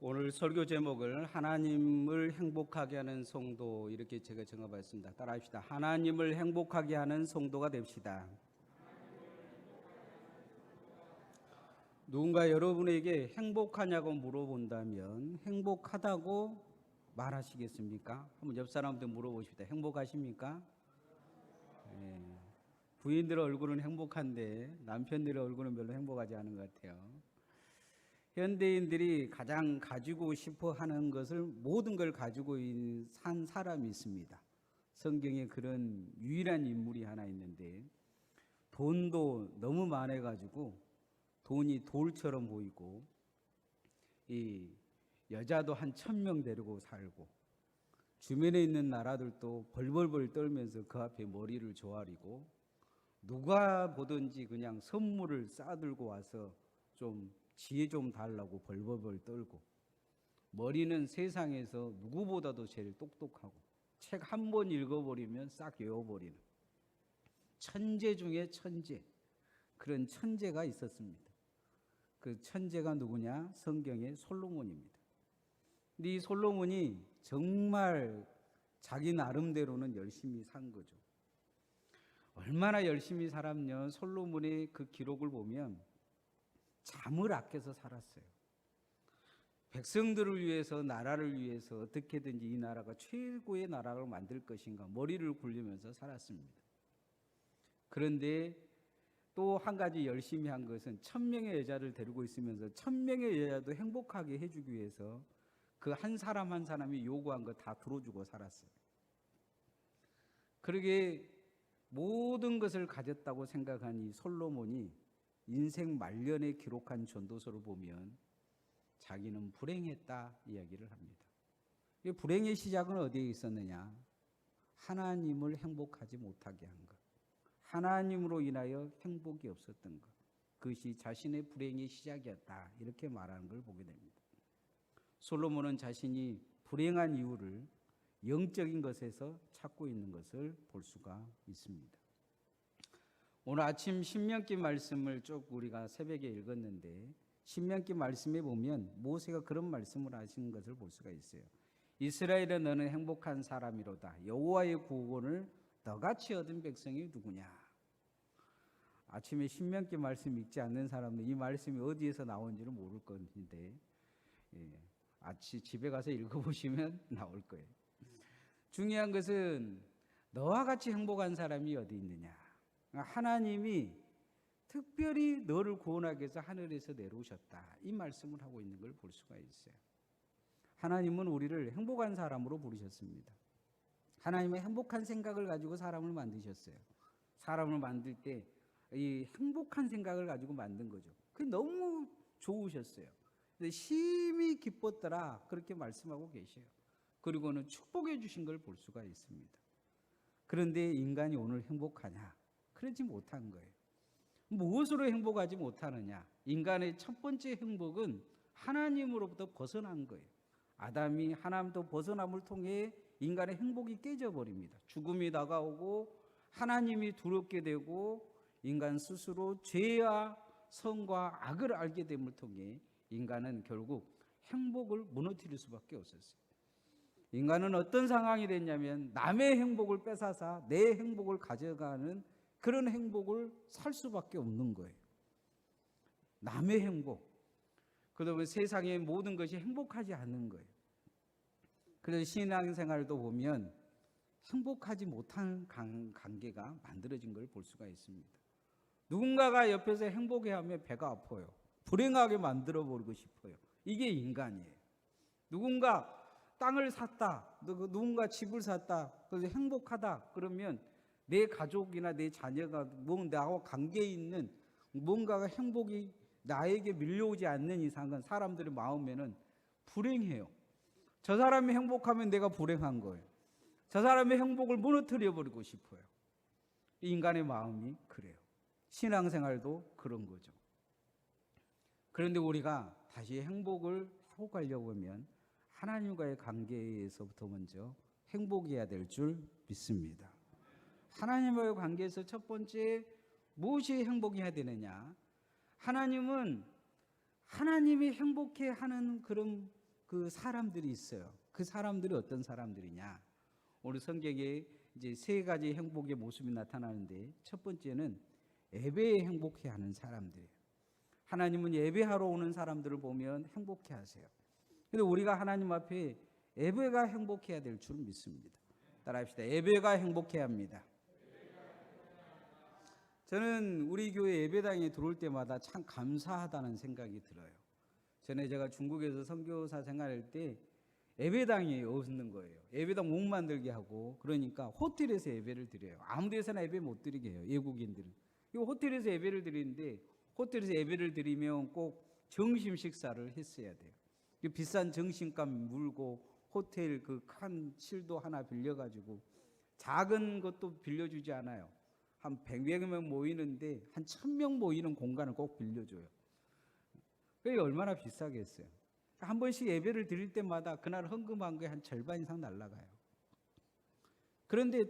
오늘 설교 제목을 하나님을 행복하게 하는 성도 이렇게 제가 정해봤습니다. 따라합시다. 하나님을 행복하게 하는 성도가 됩시다. 누군가 여러분에게 행복하냐고 물어본다면 행복하다고 말하시겠습니까? 한번 옆 사람한테 물어보십시다. 행복하십니까? 네. 부인들 얼굴은 행복한데 남편들의 얼굴은 별로 행복하지 않은 것 같아요. 현대인들이 가장 가지고 싶어 하는 것을 모든 걸 가지고 산 사람이 있습니다. 성경에 그런 유일한 인물이 하나 있는데 돈도 너무 많아가지고 돈이 돌처럼 보이고 이 여자도 한 1000명 데리고 살고 주변에 있는 나라들도 벌벌벌 떨면서 그 앞에 머리를 조아리고 누가 보든지 그냥 선물을 싸들고 와서 좀 지혜 좀 달라고 벌벌벌 떨고 머리는 세상에서 누구보다도 제일 똑똑하고 책 한 번 읽어버리면 싹 외워버리는 천재 중에 천재, 그런 천재가 있었습니다. 그 천재가 누구냐? 성경의 솔로몬입니다. 근데 이 솔로몬이 정말 자기 나름대로는 열심히 산 거죠. 얼마나 열심히 살았냐? 솔로몬의 그 기록을 보면 잠을 아껴서 살았어요. 백성들을 위해서, 나라를 위해서 어떻게든지 이 나라가 최고의 나라를 만들 것인가 머리를 굴리면서 살았습니다. 그런데 또 한 가지 열심히 한 것은 1000명의 여자를 데리고 있으면서 1000명의 여자도 행복하게 해주기 위해서 그 한 사람 한 사람이 요구한 거 다 들어주고 살았어요. 그러게 모든 것을 가졌다고 생각한 이 솔로몬이 인생 말년에 기록한 전도서를 보면 자기는 불행했다 이야기를 합니다. 이 불행의 시작은 어디에 있었느냐? 하나님을 행복하지 못하게 한 것, 하나님으로 인하여 행복이 없었던 것, 그것이 자신의 불행의 시작이었다 이렇게 말하는 걸 보게 됩니다. 솔로몬은 자신이 불행한 이유를 영적인 것에서 찾고 있는 것을 볼 수가 있습니다. 오늘 아침 신명기 말씀을 쭉 우리가 새벽에 읽었는데 신명기 말씀에 보면 모세가 그런 말씀을 하신 것을 볼 수가 있어요. 이스라엘아 너는 행복한 사람이로다. 여호와의 구원을 너같이 얻은 백성이 누구냐? 아침에 신명기 말씀 읽지 않는 사람은 이 말씀이 어디에서 나온지를 모를 건데 아침 집에 가서 읽어보시면 나올 거예요. 중요한 것은 너와 같이 행복한 사람이 어디 있느냐? 하나님이 특별히 너를 구원하기 위해서 하늘에서 내려오셨다 이 말씀을 하고 있는 걸 볼 수가 있어요. 하나님은 우리를 행복한 사람으로 부르셨습니다. 하나님은 행복한 생각을 가지고 사람을 만드셨어요. 사람을 만들 때 이 행복한 생각을 가지고 만든 거죠. 그게 너무 좋으셨어요. 심히 기뻤더라 그렇게 말씀하고 계셔요. 그리고는 축복해 주신 걸 볼 수가 있습니다. 그런데 인간이 오늘 행복하냐? 그러지 못한 거예요. 무엇으로 행복하지 못하느냐? 인간의 첫 번째 행복은 하나님으로부터 벗어난 거예요. 아담이 하나님부터 벗어남을 통해 인간의 행복이 깨져버립니다. 죽음이 다가오고 하나님이 두렵게 되고 인간 스스로 죄와 선과 악을 알게 됨을 통해 인간은 결국 행복을 무너뜨릴 수밖에 없었어요. 인간은 어떤 상황이 됐냐면 남의 행복을 뺏어서 내 행복을 가져가는 그런 행복을 살 수밖에 없는 거예요. 남의 행복. 그러면 세상의 모든 것이 행복하지 않는 거예요. 그래서 신앙생활도 보면 행복하지 못한 관계가 만들어진 걸 볼 수가 있습니다. 누군가가 옆에서 행복해하면 배가 아파요. 불행하게 만들어버리고 싶어요. 이게 인간이에요. 누군가 땅을 샀다, 누군가 집을 샀다, 그래서 행복하다 그러면 내 가족이나 내 자녀가 나와 관계에 있는 뭔가가 행복이 나에게 밀려오지 않는 이상은 사람들의 마음에는 불행해요. 저 사람이 행복하면 내가 불행한 거예요. 저 사람의 행복을 무너뜨려 버리고 싶어요. 인간의 마음이 그래요. 신앙생활도 그런 거죠. 그런데 우리가 다시 행복을 회복하려고 하면 하나님과의 관계에서부터 먼저 행복해야 될 줄 믿습니다. 하나님과의 관계에서 첫 번째 무엇이 행복해야 되느냐? 하나님은 하나님이 행복해 하는 그런 그 사람들이 있어요. 그 사람들이 어떤 사람들이냐? 오늘 성경에 이제 세 가지 행복의 모습이 나타나는데, 첫 번째는 예배에 행복해하는 사람들이에요. 하나님은 예배하러 오는 사람들을 보면 행복해하세요. 근데 우리가 하나님 앞에 예배가 행복해야 될 줄 믿습니다. 따라합시다. 예배가 행복해야 합니다. 저는 우리 교회 예배당에 들어올 때마다 참 감사하다는 생각이 들어요. 전에 제가 중국에서 선교사 생활할 때 예배당이 없는 거예요. 예배당 목 만들게 하고, 그러니까 호텔에서 예배를 드려요. 아무 데서나 예배 못 드리게 해요, 외국인들은. 이거 호텔에서 예배를 드리는데, 호텔에서 예배를 드리면 꼭 점심 식사를 했어야 돼요. 비싼 정신값 물고 호텔 그 큰 실도 하나 빌려가지고, 작은 것도 빌려주지 않아요. 한 100명 모이는데 한 1000명 모이는 공간을 꼭 빌려줘요. 그게 얼마나 비싸겠어요. 한 번씩 예배를 드릴 때마다 그날 헌금한 게 한 절반 이상 날아가요. 그런데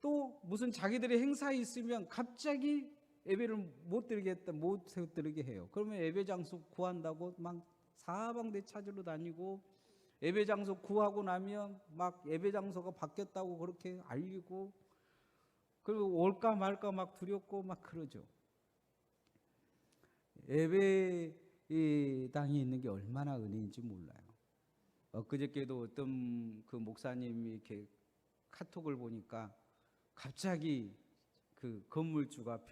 또 무슨 자기들의 행사 있으면 갑자기 예배를 못 드리게 해요. 그러면 예배 장소 구한다고 막 사방대 찾으러 다니고, 예배 장소 구하고 나면 막 예배 장소가 바뀌었다고 그렇게 알리고, 그리고 올까 말까 막 두렵고 막 그러죠. 예배당이 있는 게 얼마나 은혜인지 몰라요. 엊그저께도 어떤 그 목사님이 이렇게 카톡을 보니까 갑자기 그 건물주가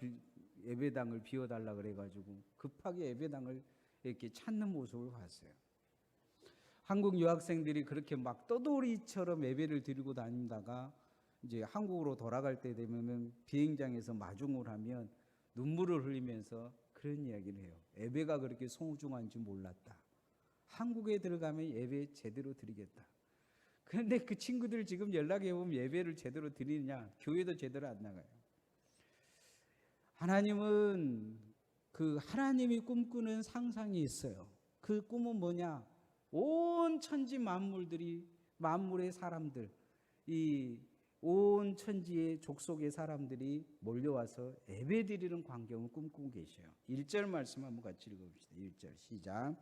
예배당을 비워달라 그래가지고 급하게 예배당을 이렇게 찾는 모습을 봤어요. 한국 유학생들이 그렇게 막 떠돌이처럼 예배를 드리고 다니다가 이제 한국으로 돌아갈 때 되면 비행장에서 마중을 하면 눈물을 흘리면서 그런 이야기를 해요. 예배가 그렇게 소중한지 몰랐다. 한국에 들어가면 예배 제대로 드리겠다. 그런데 그 친구들 지금 연락해 보면 예배를 제대로 드리느냐, 교회도 제대로 안 나가요. 하나님은 그 하나님이 꿈꾸는 상상이 있어요. 그 꿈은 뭐냐? 온 천지 만물들이, 만물의 사람들, 이 온 천지의 족속의 사람들이 몰려와서 예배드리는 광경을 꿈꾸고 계셔요. 1절 말씀 한번 같이 읽어봅시다. 1절 시작.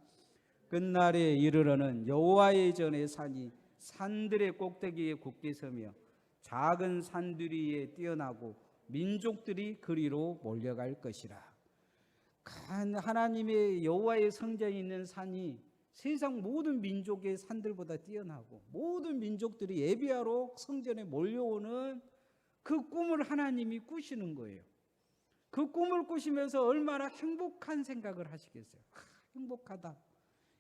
끝날에 이르러는 여호와의 전에 산이 산들의 꼭대기에 굳게 서며 작은 산들 위에 뛰어나고 민족들이 그리로 몰려갈 것이라. 하나님의 여호와의 성전이 있는 산이 세상 모든 민족의 산들보다 뛰어나고, 모든 민족들이 예배하러 성전에 몰려오는 그 꿈을 하나님이 꾸시는 거예요. 그 꿈을 꾸시면서 얼마나 행복한 생각을 하시겠어요. 행복하다.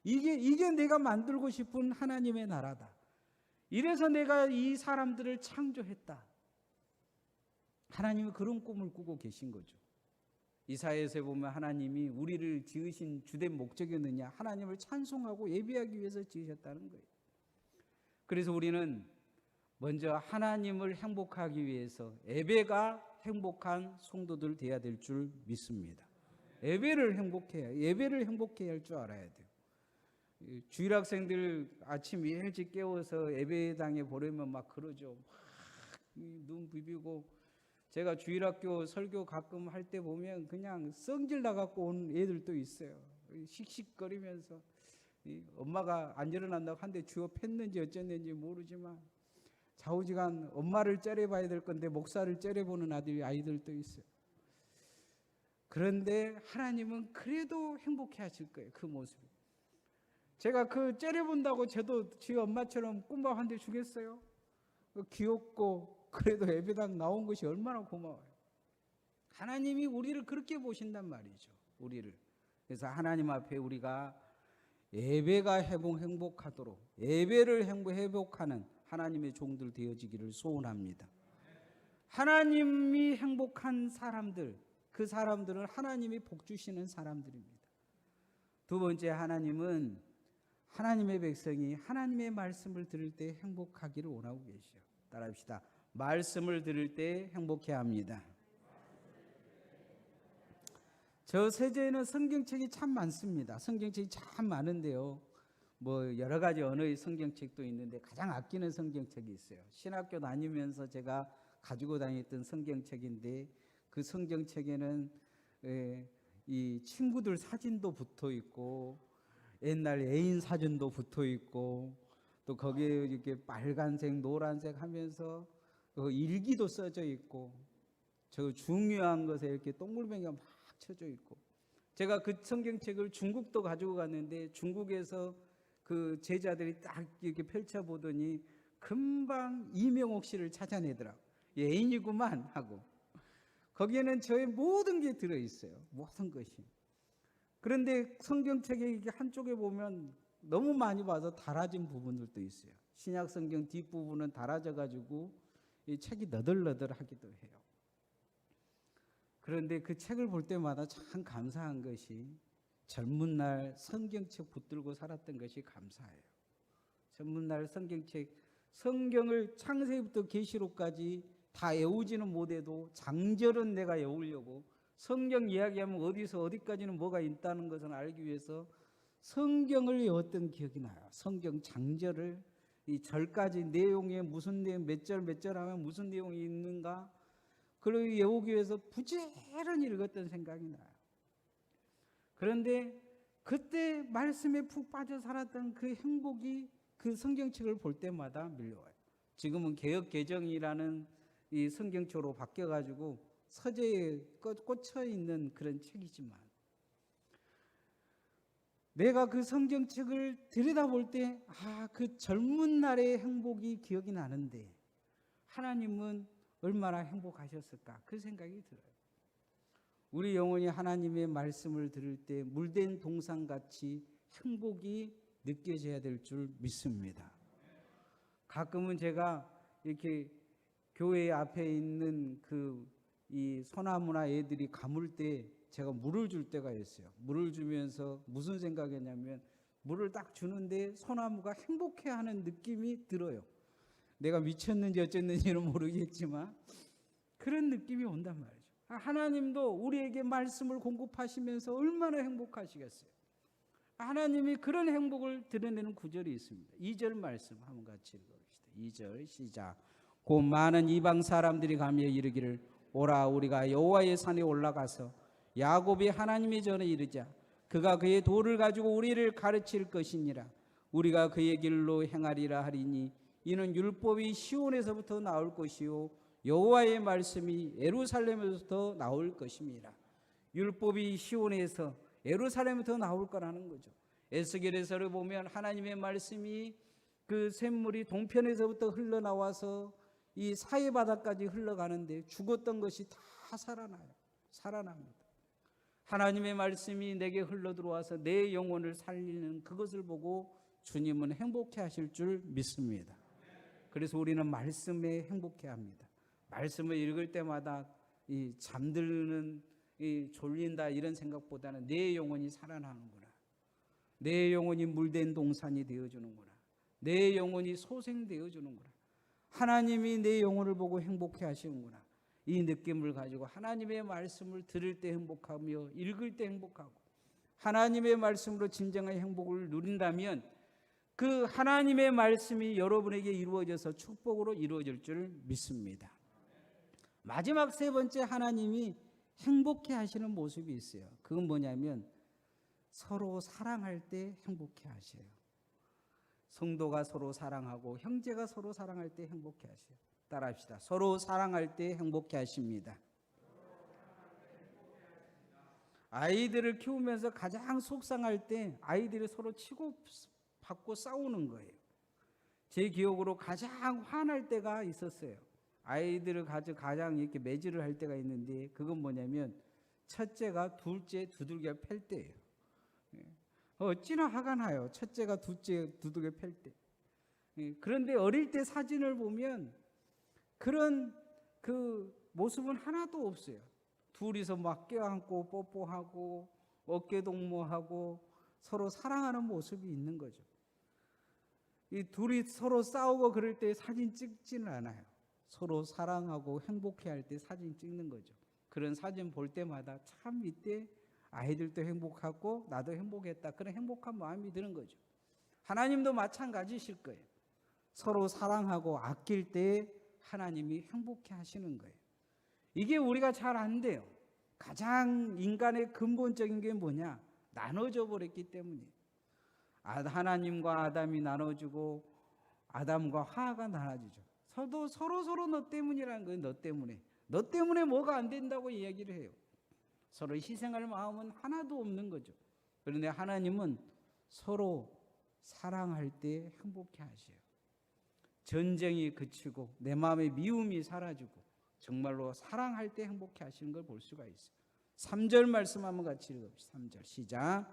이게 내가 만들고 싶은 하나님의 나라다. 이래서 내가 이 사람들을 창조했다. 하나님은 그런 꿈을 꾸고 계신 거죠. 이사야서에 보면 하나님이 우리를 지으신 주된 목적이었느냐, 하나님을 찬송하고 예배하기 위해서 지으셨다는 거예요. 그래서 우리는 먼저 하나님을 행복하기 위해서 예배가 행복한 성도들 되어야 될 줄 믿습니다. 예배를 행복해야 할 줄 알아야 돼요. 주일학생들 아침 일찍 깨워서 예배당에 보내면 막 그러죠. 막 눈 비비고. 제가 주일학교 설교 가끔 할 때 보면 그냥 성질 나갖고 온 애들도 있어요. 씩씩거리면서 엄마가 안 일어난다고 한데 주워 팼는지 어쨌는지 모르지만 좌우지간 엄마를 째려봐야 될 건데 목사를 째려보는 아이들도 있어요. 그런데 하나님은 그래도 행복해 하실 거예요. 그 모습이. 제가 그 째려본다고 저도 지 엄마처럼 꿈밥 한 대 주겠어요? 귀엽고 그래도 예배당 나온 것이 얼마나 고마워요. 하나님이 우리를 그렇게 보신단 말이죠. 우리를. 그래서 하나님 앞에 우리가 예배가 행복하도록, 예배를 회복하는 하나님의 종들 되어지기를 소원합니다. 하나님이 행복한 사람들, 그 사람들은 하나님이 복 주시는 사람들입니다. 두 번째, 하나님은 하나님의 백성이 하나님의 말씀을 들을 때 행복하기를 원하고 계시죠. 따라합시다. 말씀을 들을 때 행복해야 합니다. 저 세대에는 성경책이 참 많습니다. 성경책이 참 많은데요. 뭐 여러 가지 언어의 성경책도 있는데 가장 아끼는 성경책이 있어요. 신학교 다니면서 제가 가지고 다녔던 성경책인데, 그 성경책에는 이 친구들 사진도 붙어 있고 옛날 애인 사진도 붙어 있고 또 거기에 이렇게 빨간색, 노란색 하면서 그 일기도 써져 있고 저 중요한 것에 이렇게 동글뱅이가 막 쳐져 있고 제가 그 성경책을 중국도 가지고 갔는데 중국에서 그 제자들이 딱 이렇게 펼쳐보더니 금방 이명옥 씨를 찾아내더라고. 애인이구만 하고 거기에는 저의 모든 게 들어있어요. 모든 것이. 그런데 성경책에 이게 한쪽에 보면 너무 많이 봐서 달아진 부분들도 있어요. 신약 성경 뒷부분은 달아져 가지고 이 책이 너덜너덜하기도 해요. 그런데 그 책을 볼 때마다 참 감사한 것이 젊은 날 성경책 붙들고 살았던 것이 감사해요. 젊은 날 성경책, 성경을 창세기부터 계시록까지 다 외우지는 못해도 장절은 내가 외우려고 성경 이야기하면 어디서 어디까지는 뭐가 있다는 것을 알기 위해서 성경을 외웠던 기억이 나요. 성경 장절을 이 절까지 내용에 무슨 내용 몇 절 몇 절 하면 무슨 내용이 있는가 그걸 외우기 위해서 부지런히 읽었던 생각이 나요. 그런데 그때 말씀에 푹 빠져 살았던 그 행복이 그 성경책을 볼 때마다 밀려와요. 지금은 개역개정이라는 이 성경책으로 바뀌어가지고 서재에 꽂혀 있는 그런 책이지만 내가 그 성경책을 들여다볼 때 그 젊은 날의 행복이 기억이 나는데 하나님은 얼마나 행복하셨을까 그 생각이 들어요. 우리 영혼이 하나님의 말씀을 들을 때 물된 동산같이 행복이 느껴져야 될 줄 믿습니다. 가끔은 제가 이렇게 교회 앞에 있는 이 소나무나 애들이 가물 때 제가 물을 줄 때가 있어요. 물을 주면서 무슨 생각이냐면 물을 딱 주는데 소나무가 행복해하는 느낌이 들어요. 내가 미쳤는지 어쨌는지는 모르겠지만 그런 느낌이 온단 말이죠. 하나님도 우리에게 말씀을 공급하시면서 얼마나 행복하시겠어요. 하나님이 그런 행복을 드러내는 구절이 있습니다. 2절 말씀 한번 같이 읽어봅시다. 2절 시작. 곧 많은 이방 사람들이 가며 이르기를 오라 우리가 여호와의 산에 올라가서 야곱이 하나님의 전에 이르자 그가 그의 돌을 가지고 우리를 가르칠 것이니라. 우리가 그의 길로 행하리라 하리니 이는 율법이 시온에서부터 나올 것이요 여호와의 말씀이 예루살렘에서부터 나올 것입니다. 율법이 시온에서 예루살렘에서부터 나올 거라는 거죠. 에스겔에서를 보면 하나님의 말씀이 그 샘물이 동편에서부터 흘러나와서 이 사해 바다까지 흘러가는데 죽었던 것이 다 살아나요. 살아납니다. 하나님의 말씀이 내게 흘러 들어와서 내 영혼을 살리는 그것을 보고 주님은 행복해 하실 줄 믿습니다. 그래서 우리는 말씀에 행복해 합니다. 말씀을 읽을 때마다 이 잠드는 이 졸린다 이런 생각보다는 내 영혼이 살아나는구나. 내 영혼이 물된 동산이 되어주는구나. 내 영혼이 소생되어 주는구나. 하나님이 내 영혼을 보고 행복해 하시는구나. 이 느낌을 가지고 하나님의 말씀을 들을 때 행복하며 읽을 때 행복하고 하나님의 말씀으로 진정한 행복을 누린다면 그 하나님의 말씀이 여러분에게 이루어져서 축복으로 이루어질 줄 믿습니다. 마지막 세 번째 하나님이 행복해 하시는 모습이 있어요. 그건 뭐냐면 서로 사랑할 때 행복해 하셔요. 성도가 서로 사랑하고 형제가 서로 사랑할 때 행복해 하셔요. 따라합시다. 서로 사랑할 때 행복해 하십니다. 아이들을 키우면서 가장 속상할 때 아이들이 서로 치고 받고 싸우는 거예요. 제 기억으로 가장 화날 때가 있었어요. 아이들을 가지고 가장 이렇게 매질을 할 때가 있는데 그건 뭐냐면 첫째가 둘째 두들겨 팰 때예요. 어찌나 화가 나요. 첫째가 둘째 두들겨 팰 때. 그런데 어릴 때 사진을 보면 그런 그 모습은 하나도 없어요. 둘이서 막 껴안고 뽀뽀하고 어깨동무하고 서로 사랑하는 모습이 있는 거죠. 이 둘이 서로 싸우고 그럴 때 사진 찍지는 않아요. 서로 사랑하고 행복해할 때 사진 찍는 거죠. 그런 사진 볼 때마다 참 이때 아이들도 행복하고 나도 행복했다. 그런 행복한 마음이 드는 거죠. 하나님도 마찬가지실 거예요. 서로 사랑하고 아낄 때 하나님이 행복해 하시는 거예요. 이게 우리가 잘 안 돼요. 가장 인간의 근본적인 게 뭐냐? 나눠져 버렸기 때문이에요. 하나님과 아담이 나눠지고 아담과 하와가 나눠지죠. 서로 너 때문이라는 거예요. 너 때문에 뭐가 안 된다고 이야기를 해요. 서로 희생할 마음은 하나도 없는 거죠. 그런데 하나님은 서로 사랑할 때 행복해 하셔요. 전쟁이 그치고 내 마음의 미움이 사라지고 정말로 사랑할 때 행복해 하시는 걸 볼 수가 있어요. 3절 말씀 한번 같이 읽읍시다. 3절 시작.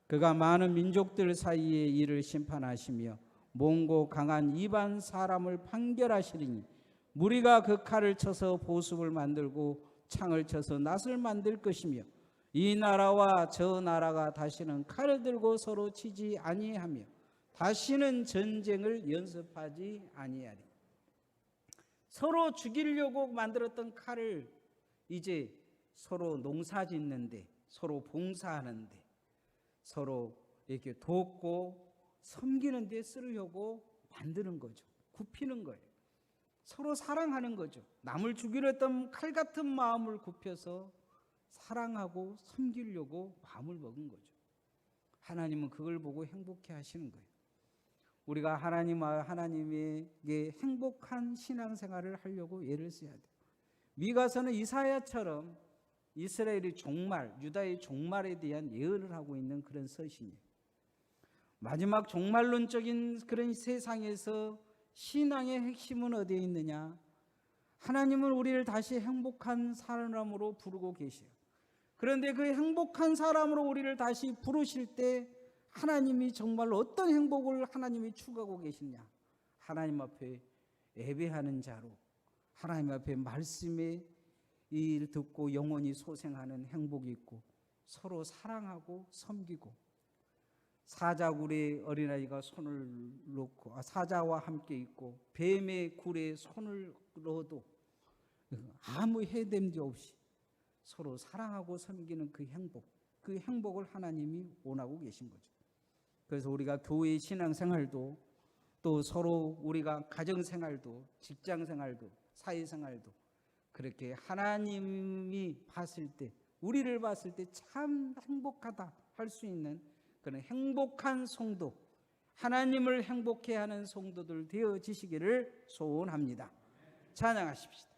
그가 많은 민족들 사이에 이를 심판하시며 몽고 강한 이방 사람을 판결하시리니 무리가 그 칼을 쳐서 보습을 만들고 창을 쳐서 낫을 만들 것이며 이 나라와 저 나라가 다시는 칼을 들고 서로 치지 아니하며 다시는 전쟁을 연습하지 아니하리. 서로 죽이려고 만들었던 칼을 이제 서로 농사 짓는데, 서로 봉사하는데, 서로 이렇게 돕고 섬기는 데 쓰려고 만드는 거죠. 굽히는 거예요. 서로 사랑하는 거죠. 남을 죽이려 했던 칼 같은 마음을 굽혀서 사랑하고 섬기려고 마음을 먹은 거죠. 하나님은 그걸 보고 행복해 하시는 거예요. 우리가 하나님에게 행복한 신앙생활을 하려고 애를 써야 돼요. 미가서는 이사야처럼 이스라엘의 종말, 유다의 종말에 대한 예언을 하고 있는 그런 서신이에요. 마지막 종말론적인 그런 세상에서 신앙의 핵심은 어디에 있느냐? 하나님은 우리를 다시 행복한 사람으로 부르고 계세요. 그런데 그 행복한 사람으로 우리를 다시 부르실 때 하나님이 정말 어떤 행복을 하나님이 추구하고 계시냐? 하나님 앞에 예배하는 자로, 하나님 앞에 말씀의 일 듣고 영원히 소생하는 행복이 있고, 서로 사랑하고 섬기고, 사자굴에 어린아이가 손을 놓고 사자와 함께 있고 뱀의 굴에 손을 넣어도 아무 해됨도 없이 서로 사랑하고 섬기는 그 행복을 하나님이 원하고 계신 거죠. 그래서 우리가 교회 신앙생활도 또 서로 우리가 가정생활도 직장생활도 사회생활도 그렇게 하나님이 봤을 때, 우리를 봤을 때 참 행복하다 할 수 있는 그런 행복한 성도, 하나님을 행복해 하는 성도들 되어지시기를 소원합니다. 찬양하십시다.